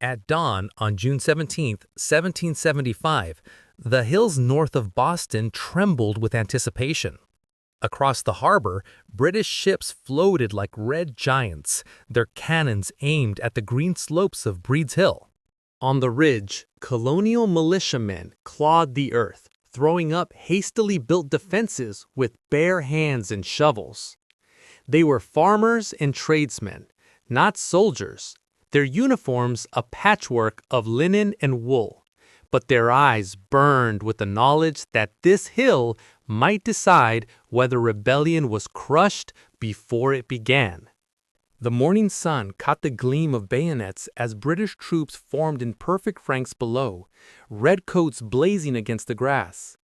At dawn on June 17, 1775, the hills north of Boston trembled with anticipation. Across the harbor, British ships floated like red giants, their cannons aimed at the green slopes of Breed's Hill. On the ridge, colonial militiamen clawed the earth, throwing up hastily built defenses with bare hands and shovels. They were farmers and tradesmen, not soldiers, their uniforms a patchwork of linen and wool, but their eyes burned with the knowledge that this hill might decide whether rebellion was crushed before it began. The morning sun caught the gleam of bayonets as British troops formed in perfect ranks below, redcoats blazing against the grass.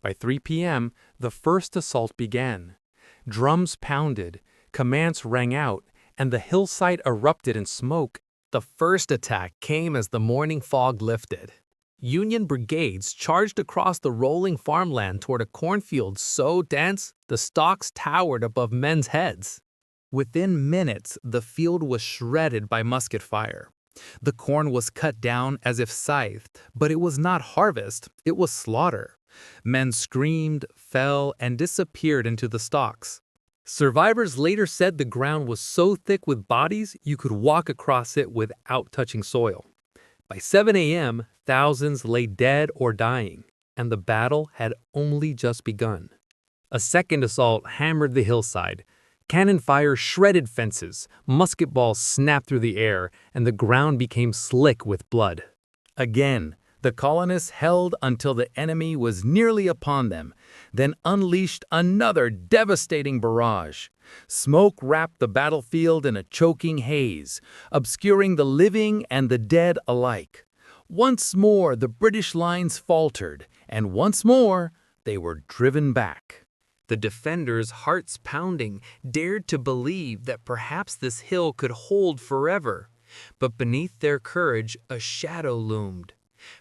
By 3 p.m., the first assault began. Drums pounded, commands rang out, and the hillside erupted in smoke. The first attack came as the morning fog lifted. Union brigades charged across the rolling farmland toward a cornfield so dense the stalks towered above men's heads. Within minutes, the field was shredded by musket fire. The corn was cut down as if scythed, but it was not harvest, it was slaughter. Men screamed, fell, and disappeared into the stalks. Survivors later said the ground was so thick with bodies you could walk across it without touching soil. By 7 a.m., thousands lay dead or dying, and the battle had only just begun. A second assault hammered the hillside. Cannon fire shredded fences, musket balls snapped through the air, and the ground became slick with blood. Again, the colonists held until the enemy was nearly upon them, then unleashed another devastating barrage. Smoke wrapped the battlefield in a choking haze, obscuring the living and the dead alike. Once more the British lines faltered, and once more they were driven back. The defenders, hearts pounding, dared to believe that perhaps this hill could hold forever. But beneath their courage, a shadow loomed.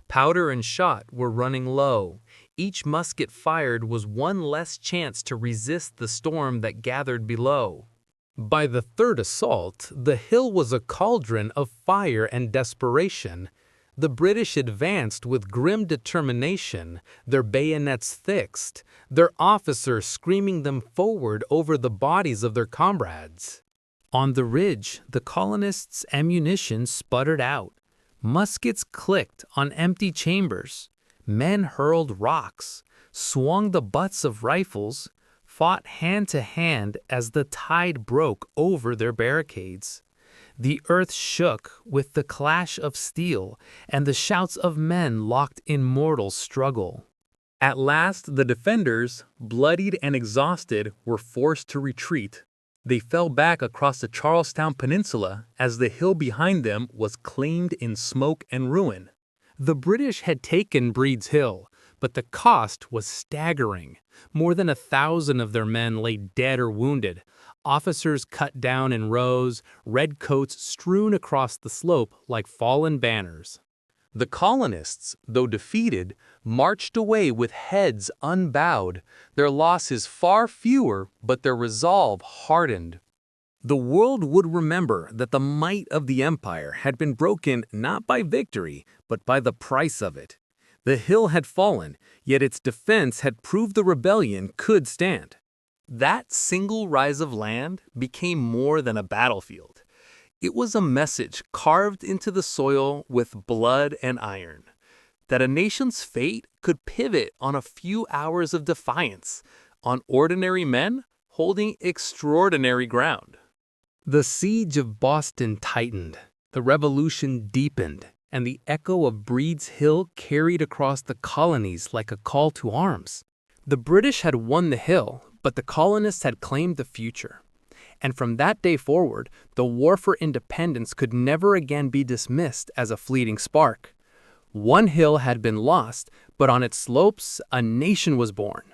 Powder and shot were running low. Each musket fired was one less chance to resist the storm that gathered below. By the third assault, the hill was a cauldron of fire and desperation. The British advanced with grim determination, their bayonets fixed, their officers screaming them forward over the bodies of their comrades. On the ridge, the colonists' ammunition sputtered out. Muskets clicked on empty chambers. Men hurled rocks, swung the butts of rifles, fought hand to hand as the tide broke over their barricades. The earth shook with the clash of steel and the shouts of men locked in mortal struggle. At last, the defenders, bloodied and exhausted, were forced to retreat. They fell back across the Charlestown Peninsula as the hill behind them was claimed in smoke and ruin. The British had taken Breed's Hill, but the cost was staggering. More than 1,000 of their men lay dead or wounded, officers cut down in rows, redcoats strewn across the slope like fallen banners. The colonists, though defeated, marched away with heads unbowed, their losses far fewer, but their resolve hardened. The world would remember that the might of the empire had been broken not by victory, but by the price of it. The hill had fallen, yet its defense had proved the rebellion could stand. That single rise of land became more than a battlefield. It was a message carved into the soil with blood and iron, that a nation's fate could pivot on a few hours of defiance, on ordinary men holding extraordinary ground. The siege of Boston tightened, the revolution deepened, and the echo of Breed's Hill carried across the colonies like a call to arms. The British had won the hill, but the colonists had claimed the future. And from that day forward, the war for independence could never again be dismissed as a fleeting spark. One hill had been lost, but on its slopes, a nation was born.